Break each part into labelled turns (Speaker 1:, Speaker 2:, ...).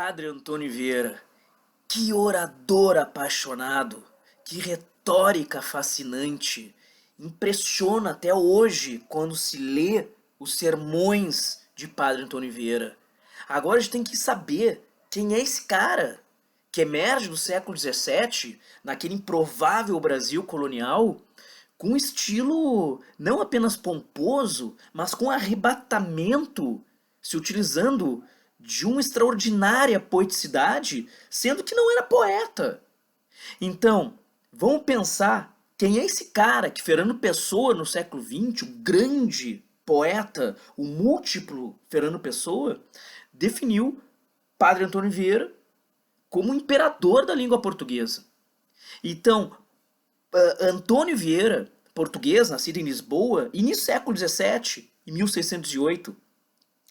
Speaker 1: Padre Antônio Vieira, que orador apaixonado, que retórica fascinante. Impressiona até hoje quando se lê os sermões de Padre Antônio Vieira. Agora a gente tem que saber quem é esse cara que emerge do século XVII, naquele improvável Brasil colonial, com estilo não apenas pomposo, mas com arrebatamento, se utilizando de uma extraordinária poeticidade, sendo que não era poeta. Então, vamos pensar quem é esse cara que Fernando Pessoa, no século XX, o grande poeta, o múltiplo Fernando Pessoa, definiu Padre Antônio Vieira como o imperador da língua portuguesa. Então, Antônio Vieira, português, nascido em Lisboa, início do século XVII, em 1608,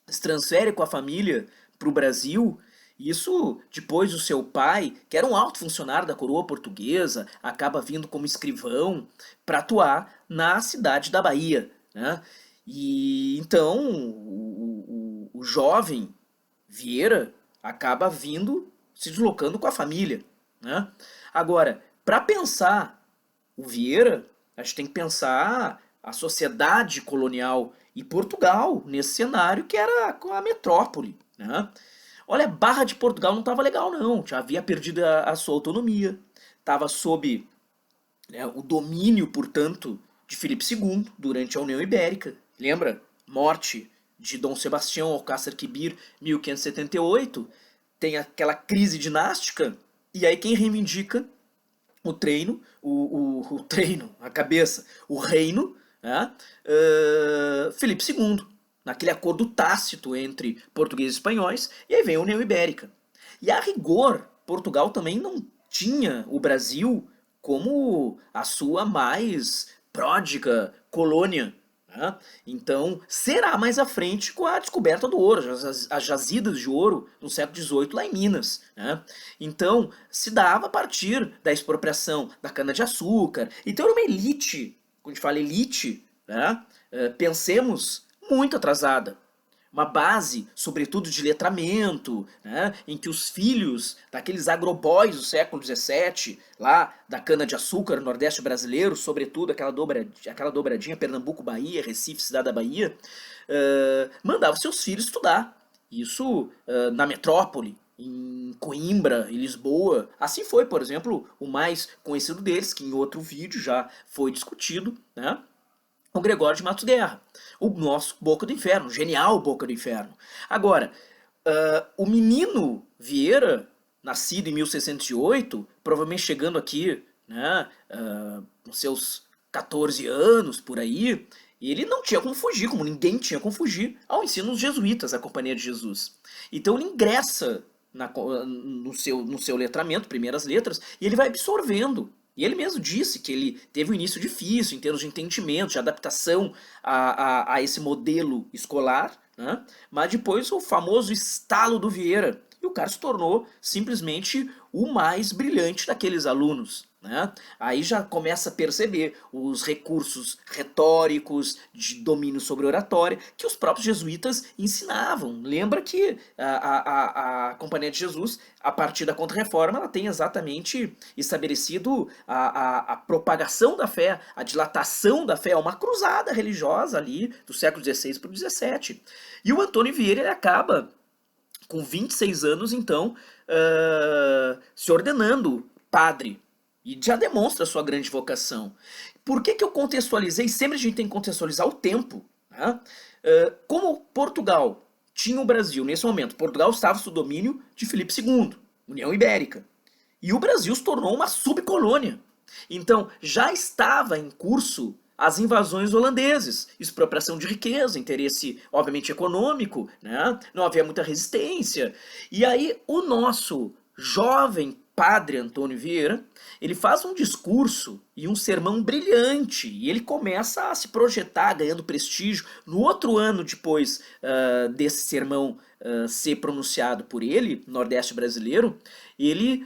Speaker 1: se transfere com a família para o Brasil. Isso depois do seu pai, que era um alto funcionário da coroa portuguesa, acaba vindo como escrivão para atuar na cidade da Bahia, né? E então o jovem Vieira acaba vindo, se deslocando com a família, né? Agora, para pensar o Vieira, a gente tem que pensar a sociedade colonial e Portugal nesse cenário que era com a metrópole, né? Olha, Barra de Portugal não estava legal não, já havia perdido a sua autonomia, estava sob, né, o domínio, portanto, de Filipe II durante a União Ibérica. Lembra? Morte de Dom Sebastião Alcácer Quibir, 1578, tem aquela crise dinástica, e aí quem reivindica o treino, o treino, a cabeça, o reino, né? Filipe II, naquele acordo tácito entre portugueses e espanhóis, e aí vem a União Ibérica. E a rigor, Portugal também não tinha o Brasil como a sua mais pródiga colônia, né? Então, será mais à frente com a descoberta do ouro, as jazidas de ouro no século XVIII lá em Minas, né? Então, se dava a partir da expropriação da cana-de-açúcar. Então, era uma elite, quando a gente fala elite, né? Pensemos, muito atrasada. Uma base, sobretudo, de letramento, né, em que os filhos daqueles agroboys do século XVII, lá da cana-de-açúcar no Nordeste brasileiro, sobretudo aquela dobradinha Pernambuco-Bahia, Recife, Cidade da Bahia, mandavam seus filhos estudar. Isso na metrópole, em Coimbra e Lisboa. Assim foi, por exemplo, o mais conhecido deles, que em outro vídeo já foi discutido, né? O Gregório de Matos Guerra, o nosso Boca do Inferno, o genial Boca do Inferno. Agora, o menino Vieira, nascido em 1608, provavelmente chegando aqui, né, com seus 14 anos, por aí, ele não tinha como fugir, como ninguém tinha como fugir, ao ensino dos jesuítas, a Companhia de Jesus. Então ele ingressa no seu letramento, primeiras letras, e ele vai absorvendo. E ele mesmo disse que ele teve um início difícil em termos de entendimento, de adaptação a esse modelo escolar, né? Mas depois o famoso estalo do Vieira. E o cara se tornou simplesmente o mais brilhante daqueles alunos, né? Aí já começa a perceber os recursos retóricos de domínio sobre oratória que os próprios jesuítas ensinavam. Lembra que a Companhia de Jesus, a partir da Contra-Reforma, ela tem exatamente estabelecido a propagação da fé, a dilatação da fé, uma cruzada religiosa ali do século XVI para o XVII. E o Antônio Vieira ele acaba, com 26 anos, então, se ordenando padre. E já demonstra a sua grande vocação. Por que eu contextualizei? Sempre a gente tem que contextualizar o tempo, né? Como Portugal tinha o Brasil nesse momento, Portugal estava sob domínio de Filipe II, União Ibérica. E o Brasil se tornou uma subcolônia. Então, já estava em curso as invasões holandeses, expropriação de riqueza, interesse, obviamente, econômico, né? Não havia muita resistência. E aí, o nosso jovem padre Antônio Vieira, ele faz um discurso e um sermão brilhante, e ele começa a se projetar, ganhando prestígio. No outro ano depois desse sermão ser pronunciado por ele, Nordeste brasileiro, ele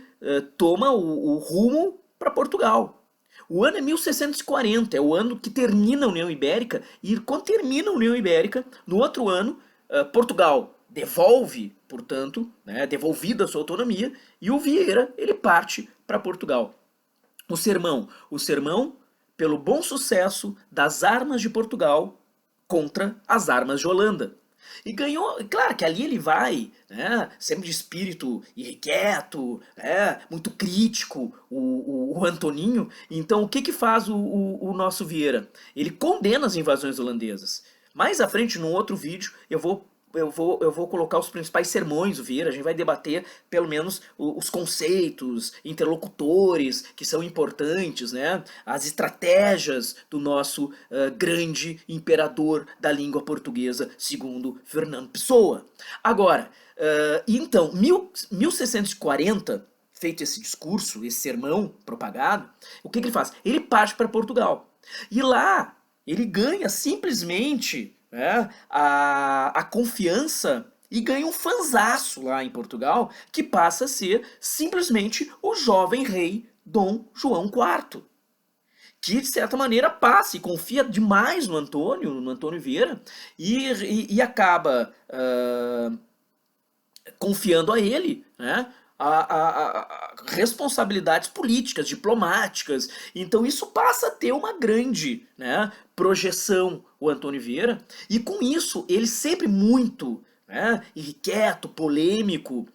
Speaker 1: toma o rumo para Portugal. O ano é 1640, é o ano que termina a União Ibérica, e quando termina a União Ibérica, no outro ano, Portugal devolve, portanto, né, devolvida a sua autonomia, e o Vieira ele parte para Portugal. O sermão pelo bom sucesso das armas de Portugal contra as armas de Holanda. E ganhou, claro que ali ele vai, né, sempre de espírito irrequieto, né, muito crítico, o Antoninho. Então o que que faz o nosso Vieira? Ele condena as invasões holandesas. Mais à frente, num outro vídeo, eu vou colocar os principais sermões do Vieira, a gente vai debater pelo menos os conceitos, interlocutores que são importantes, né? As estratégias do nosso grande imperador da língua portuguesa, segundo Fernando Pessoa. Agora, então, 1640, feito esse discurso, esse sermão propagado, o que, que ele faz? Ele parte para Portugal. E lá ele ganha simplesmente, né, a confiança e ganha um fanzaço lá em Portugal, que passa a ser simplesmente o jovem rei Dom João IV. Que, de certa maneira, passa e confia demais no Antônio Vieira, e acaba confiando a ele, né, responsabilidades políticas, diplomáticas. Então isso passa a ter uma grande, né, projeção, o Antônio Vieira, e com isso ele sempre muito, né, irrequieto, polêmico,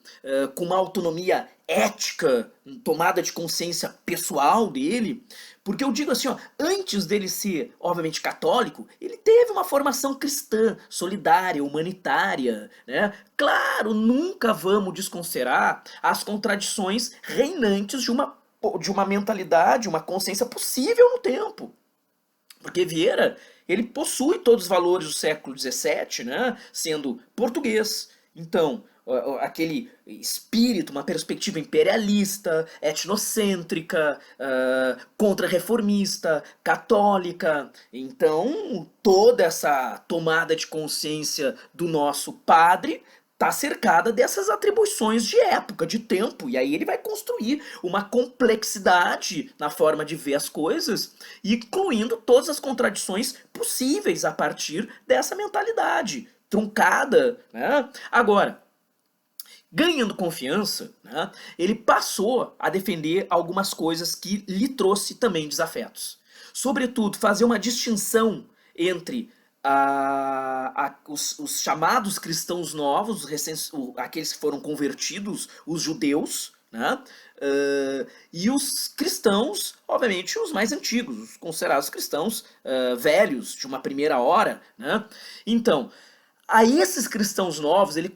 Speaker 1: com uma autonomia ética, tomada de consciência pessoal dele, porque eu digo assim, ó, antes dele ser, obviamente, católico, ele teve uma formação cristã, solidária, humanitária, né? Claro, nunca vamos desconsiderar as contradições reinantes de uma mentalidade, uma consciência possível no tempo. Porque Vieira, ele possui todos os valores do século XVII, né? Sendo português. Então, aquele espírito, uma perspectiva imperialista, etnocêntrica, contra-reformista, católica. Então, toda essa tomada de consciência do nosso padre está cercada dessas atribuições de época, de tempo, e aí ele vai construir uma complexidade na forma de ver as coisas, incluindo todas as contradições possíveis a partir dessa mentalidade truncada, né? Agora, ganhando confiança, né, ele passou a defender algumas coisas que lhe trouxe também desafetos. Sobretudo, fazer uma distinção entre os chamados cristãos novos, aqueles que foram convertidos, os judeus, né, e os cristãos, obviamente, os mais antigos, os considerados cristãos velhos, de uma primeira hora. Né? Então, a esses cristãos novos, ele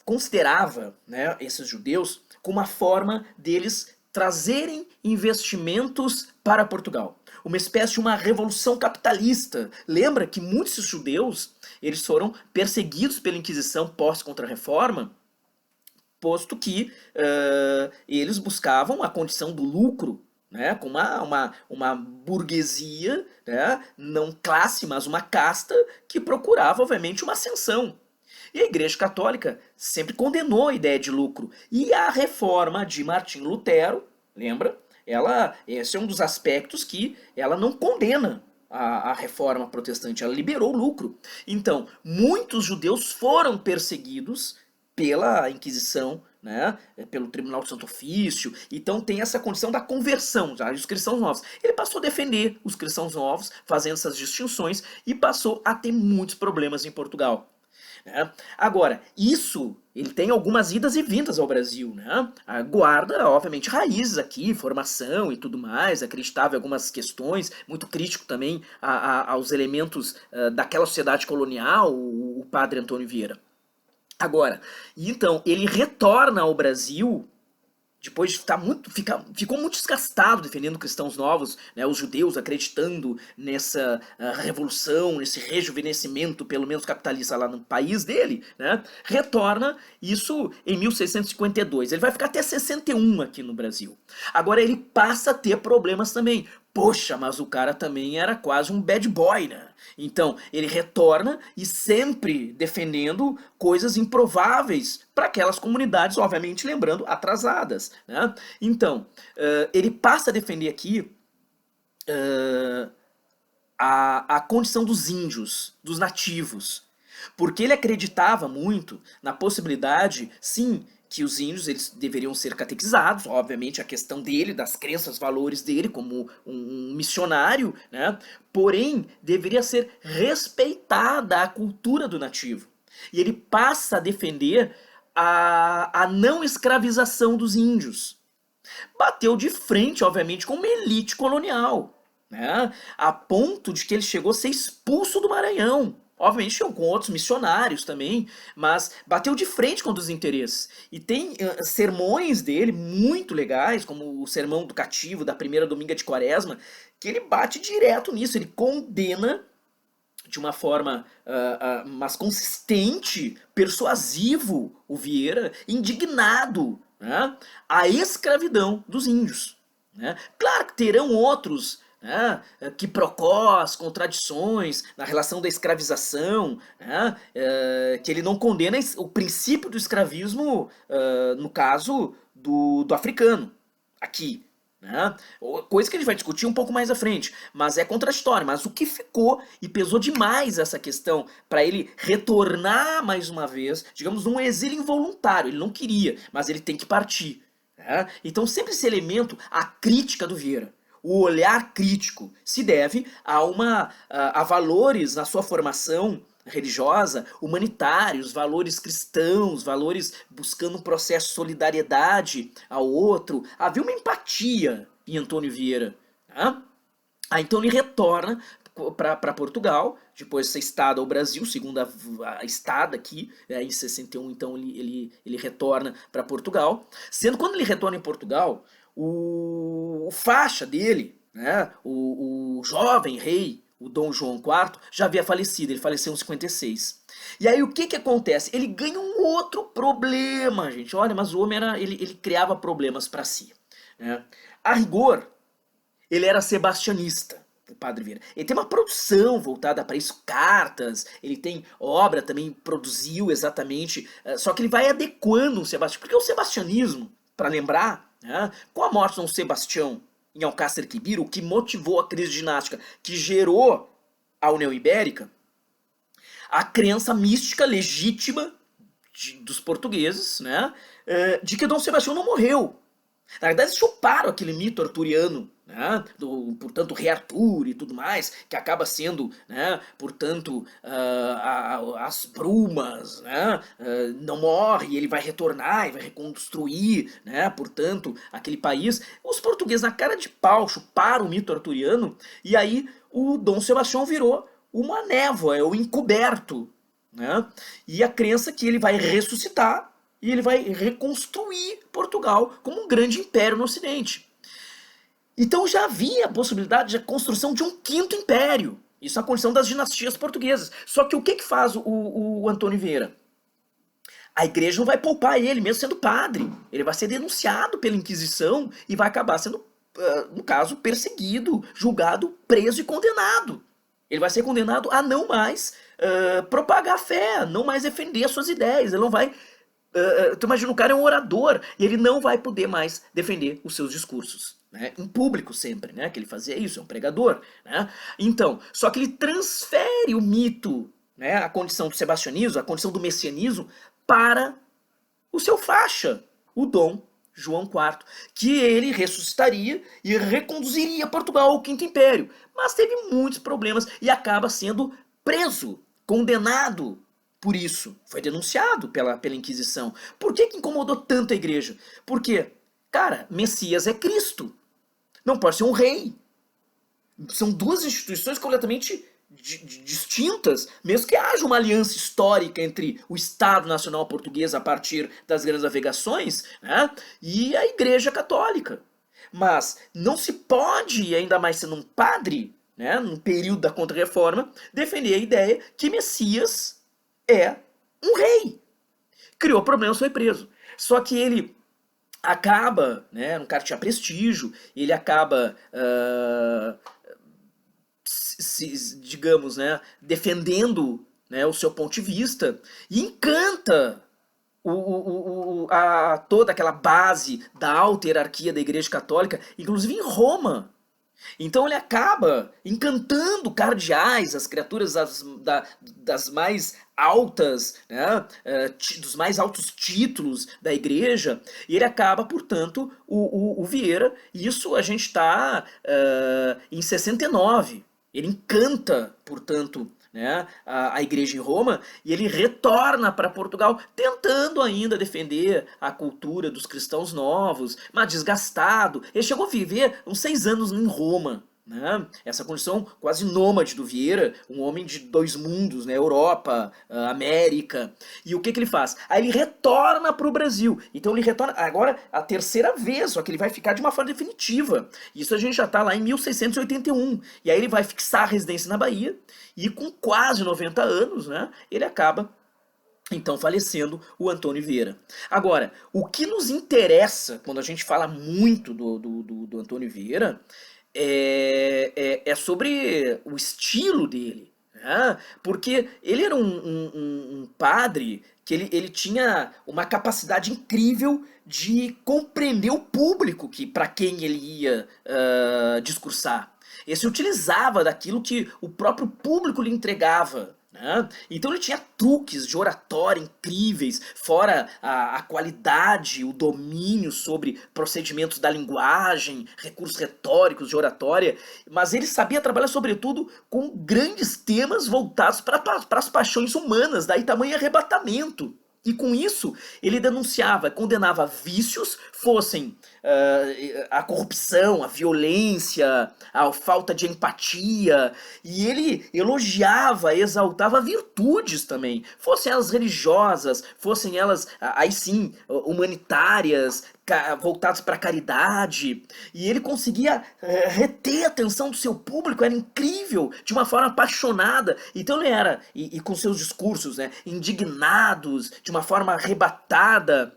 Speaker 1: considerava, né, esses judeus como uma forma deles trazerem investimentos para Portugal. Uma espécie de uma revolução capitalista. Lembra que muitos judeus eles foram perseguidos pela Inquisição pós-contra-reforma, posto que eles buscavam a condição do lucro, né, com uma burguesia, né, não classe, mas uma casta que procurava, obviamente, uma ascensão. E a Igreja Católica sempre condenou a ideia de lucro. E a reforma de Martim Lutero, lembra? Esse é um dos aspectos que ela não condena a reforma protestante, ela liberou o lucro. Então, muitos judeus foram perseguidos pela Inquisição, né, pelo Tribunal do Santo Ofício. Então tem essa condição da conversão, já, os cristãos novos. Ele passou a defender os cristãos novos, fazendo essas distinções, e passou a ter muitos problemas em Portugal. Né? Agora, isso, ele tem algumas idas e vindas ao Brasil, né? Guarda, obviamente, raízes aqui, formação e tudo mais, acreditava em algumas questões, muito crítico também aos elementos daquela sociedade colonial, o padre Antônio Vieira. Agora, então, ele retorna ao Brasil depois de ficou muito desgastado defendendo cristãos novos, né, os judeus acreditando nessa revolução, nesse rejuvenescimento, pelo menos capitalista lá no país dele, né, retorna isso em 1652. Ele vai ficar até 61 aqui no Brasil. Agora ele passa a ter problemas também. Poxa, mas o cara também era quase um bad boy, né? Então, ele retorna e sempre defendendo coisas improváveis para aquelas comunidades, obviamente, lembrando, atrasadas. Né? Então, ele passa a defender aqui a condição dos índios, dos nativos. Porque ele acreditava muito na possibilidade, sim, que os índios eles deveriam ser catequizados, obviamente a questão dele, das crenças, valores dele como um missionário, né? Porém, deveria ser respeitada a cultura do nativo. E ele passa a defender a não escravização dos índios. Bateu de frente, obviamente, com uma elite colonial, né? A ponto de que ele chegou a ser expulso do Maranhão. Obviamente com outros missionários também, mas bateu de frente com os interesses. E tem sermões dele muito legais, como o Sermão do Cativo, da primeira dominga de Quaresma, que ele bate direto nisso, ele condena de uma forma mas consistente, persuasivo, o Vieira, indignado, né, a escravidão dos índios. Né? Claro que terão outros, né, quiprocós, contradições na relação da escravização, né, que ele não condena o princípio do escravismo, no caso do africano, aqui. Né? Coisa que a gente vai discutir um pouco mais à frente, mas é contraditório. Mas o que ficou e pesou demais essa questão para ele retornar mais uma vez, digamos, num exílio involuntário. Ele não queria, mas ele tem que partir. Né? Então, sempre esse elemento, a crítica do Vieira, o olhar crítico, se deve a valores na sua formação religiosa, humanitários, valores cristãos, valores buscando um processo de solidariedade ao outro. Havia uma empatia em Antônio Vieira. Tá? Então ele retorna para Portugal, depois de ser estada ao Brasil, segundo a estada aqui, em 61, então ele retorna para Portugal. Sendo quando ele retorna em Portugal, o faixa dele, né, o jovem rei, o Dom João IV, já havia falecido, ele faleceu em 56. E aí o que que acontece? Ele ganha um outro problema, gente. Olha, mas o homem ele criava problemas para si. Né? A rigor, ele era sebastianista, o Padre Vieira. Ele tem uma produção voltada para isso, cartas, ele tem obra também, produziu exatamente, só que ele vai adequando um Sebastião, porque o sebastianismo, para lembrar, né, com a morte de Dom Sebastião em Alcácer Quibir, o que motivou a crise dinástica que gerou a União Ibérica, a crença mística legítima dos portugueses, né, de que Dom Sebastião não morreu. Na verdade, eles chuparam aquele mito arturiano, né, portanto, rei Arthur e tudo mais, que acaba sendo, né, portanto, as brumas, né, não morre, ele vai retornar e vai reconstruir, né, portanto, aquele país. Os portugueses, na cara de pau, chuparam o mito arturiano, e aí o Dom Sebastião virou uma névoa, é o encoberto, né, e a crença que ele vai ressuscitar, e ele vai reconstruir Portugal como um grande império no Ocidente. Então já havia a possibilidade de construção de um quinto império. Isso é a condição das dinastias portuguesas. Só que o que faz o Antônio Vieira? A igreja não vai poupar ele, mesmo sendo padre. Ele vai ser denunciado pela Inquisição e vai acabar sendo, no caso, perseguido, julgado, preso e condenado. Ele vai ser condenado a não mais propagar a fé, a não mais defender as suas ideias. Ele não vai... tu imagina, o cara é um orador e ele não vai poder mais defender os seus discursos, né? Em público sempre, né? Que ele fazia isso, é um pregador, né? Então, só que ele transfere o mito, né? A condição do sebastianismo, a condição do messianismo para o seu faixa, o Dom João IV, que ele ressuscitaria e reconduziria Portugal ao Quinto Império, mas teve muitos problemas e acaba sendo preso, condenado. Por isso, foi denunciado pela Inquisição. Por que incomodou tanto a igreja? Porque, cara, Messias é Cristo. Não pode ser um rei. São duas instituições completamente distintas, mesmo que haja uma aliança histórica entre o Estado Nacional Português a partir das grandes navegações, né, e a Igreja Católica. Mas não se pode, ainda mais sendo um padre, né, no período da Contra-Reforma, defender a ideia que Messias é um rei. Criou problemas, foi preso. Só que ele acaba, né, um cara que tinha prestígio, ele acaba, digamos, né, defendendo, né, o seu ponto de vista e encanta toda aquela base da alta hierarquia da Igreja Católica, inclusive em Roma. Então ele acaba encantando cardeais, as criaturas das mais altas, né, dos mais altos títulos da igreja, e ele acaba, portanto, o Vieira, e isso a gente está em 69. Ele encanta, portanto, né, a igreja em Roma, e ele retorna para Portugal, tentando ainda defender a cultura dos cristãos novos, mas desgastado. Ele chegou a viver uns 6 anos em Roma, né? Essa condição quase nômade do Vieira, um homem de dois mundos, né? Europa, América. E o que, que ele faz? Aí ele retorna para o Brasil. Então ele retorna agora a terceira vez, só que ele vai ficar de uma forma definitiva. Isso a gente já está lá em 1681. E aí ele vai fixar a residência na Bahia e com quase 90 anos, né? Ele acaba então falecendo o Antônio Vieira. Agora, o que nos interessa quando a gente fala muito do Antônio Vieira é sobre o estilo dele, né? Porque ele era um padre que ele tinha uma capacidade incrível de compreender o público que para quem ele ia discursar. Ele se utilizava daquilo que o próprio público lhe entregava, né? Então ele tinha truques de oratória incríveis, fora a qualidade, o domínio sobre procedimentos da linguagem, recursos retóricos de oratória, mas ele sabia trabalhar sobretudo com grandes temas voltados para as paixões humanas, daí tamanho arrebatamento. E com isso, ele denunciava, condenava vícios, fossem a corrupção, a violência, a falta de empatia, e ele elogiava, exaltava virtudes também, fossem elas religiosas, fossem elas, aí sim, humanitárias, voltados para a caridade, e ele conseguia reter a atenção do seu público, era incrível, de uma forma apaixonada. Então ele era, e com seus discursos, né, indignados, de uma forma arrebatada,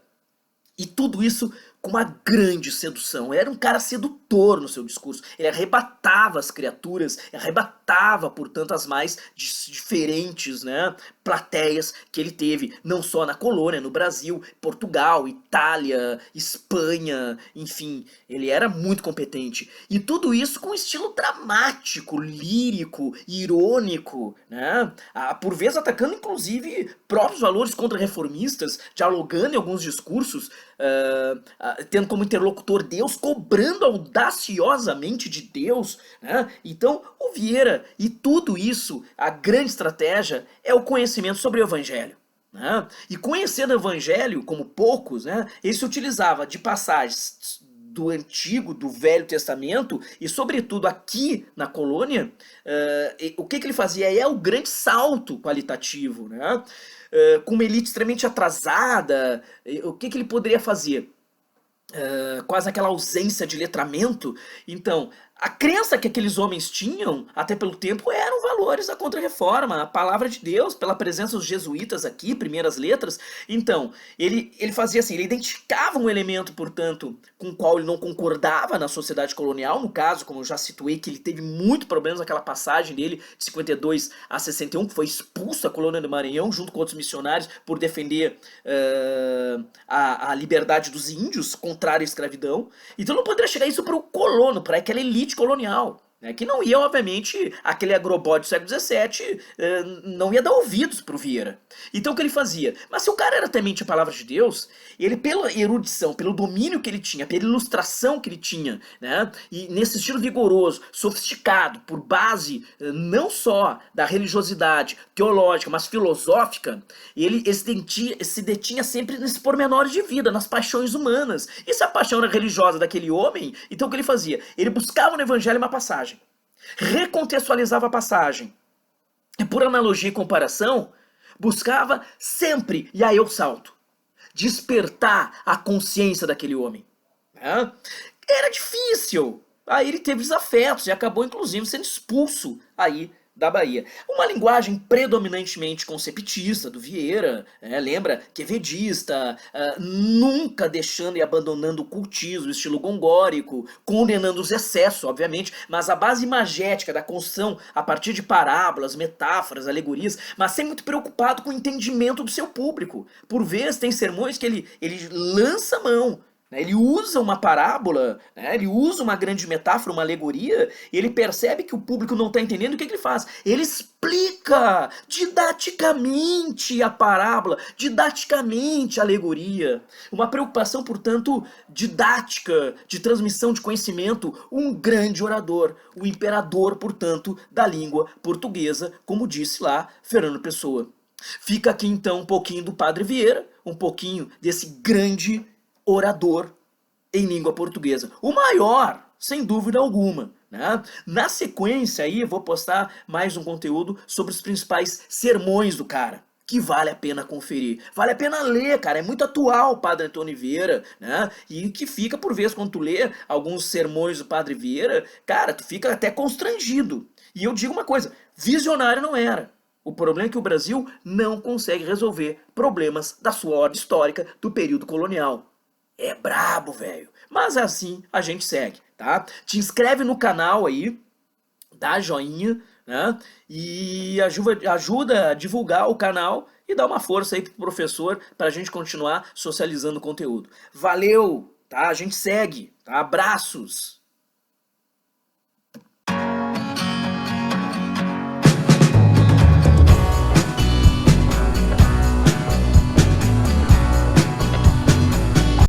Speaker 1: e tudo isso com uma grande sedução. Era um cara sedutor no seu discurso. Ele arrebatava as criaturas, arrebatava, portanto, as mais diferentes, né, plateias que ele teve, não só na colônia, no Brasil, Portugal, Itália, Espanha, enfim, ele era muito competente. E tudo isso com um estilo dramático, lírico, irônico, né? Por vezes atacando, inclusive, próprios valores contra-reformistas, dialogando em alguns discursos, tendo como interlocutor Deus, cobrando audaciosamente de Deus, né? Então, o Vieira, e tudo isso, a grande estratégia é o conhecimento sobre o Evangelho, né? E conhecendo o Evangelho, como poucos, né, ele se utilizava de passagens do Antigo, do Velho Testamento, e sobretudo aqui na colônia, o que ele fazia é o grande salto qualitativo, né? Com uma elite extremamente atrasada, o que ele poderia fazer? Quase aquela ausência de letramento. Então, a crença que aqueles homens tinham, até pelo tempo, eram valores da Contra-Reforma, a palavra de Deus, pela presença dos jesuítas aqui, primeiras letras. Então, ele fazia assim, ele identificava um elemento, portanto, com o qual ele não concordava na sociedade colonial, no caso, como eu já situei, que ele teve muito problemas naquela passagem dele, de 52 a 61, que foi expulso da colônia do Maranhão, junto com outros missionários, por defender a liberdade dos índios, contrário à escravidão. Então não poderia chegar isso para o colono, para aquela elite colonial, né, que não ia, obviamente, aquele agrobode do século XVII, não ia dar ouvidos para o Vieira. Então o que ele fazia? Mas se o cara era temente a palavra de Deus, ele, pela erudição, pelo domínio que ele tinha, pela ilustração que ele tinha, né, e nesse estilo vigoroso, sofisticado, por base não só da religiosidade teológica, mas filosófica, ele se detinha sempre nesses pormenores de vida, nas paixões humanas. E se a paixão era religiosa daquele homem, então o que ele fazia? Ele buscava no Evangelho uma passagem, recontextualizava a passagem, e por analogia e comparação, buscava sempre, e aí eu salto, despertar a consciência daquele homem, né? Era difícil, aí ele teve desafetos e acabou inclusive sendo expulso aí da Bahia. Uma linguagem predominantemente conceptista do Vieira, lembra? Quevedista, nunca deixando e abandonando o cultismo, o estilo gongórico, condenando os excessos, obviamente, mas a base imagética da construção a partir de parábolas, metáforas, alegorias, mas sempre muito preocupado com o entendimento do seu público. Por vezes tem sermões que ele lança a mão, né? Ele usa uma parábola, né? Ele usa uma grande metáfora, uma alegoria, e ele percebe que o público não está entendendo, o que que ele faz? Ele explica didaticamente a parábola, didaticamente a alegoria. Uma preocupação, portanto, didática, de transmissão de conhecimento, um grande orador, o imperador, portanto, da língua portuguesa, como disse lá Fernando Pessoa. Fica aqui então um pouquinho do Padre Vieira, um pouquinho desse grande orador em língua portuguesa. O maior, sem dúvida alguma. Né? Na sequência aí eu vou postar mais um conteúdo sobre os principais sermões do cara, que vale a pena conferir. Vale a pena ler, cara. É muito atual o Padre Antônio Vieira, né? E que fica, por vezes, quando tu lê alguns sermões do Padre Vieira, cara, tu fica até constrangido. E eu digo uma coisa, visionário não era. O problema é que o Brasil não consegue resolver problemas da sua ordem histórica do período colonial. É brabo, velho. Mas assim a gente segue, tá? Te inscreve no canal aí, dá joinha, né? E ajuda a divulgar o canal e dá uma força aí pro professor pra gente continuar socializando o conteúdo. Valeu, tá? A gente segue, tá? Abraços!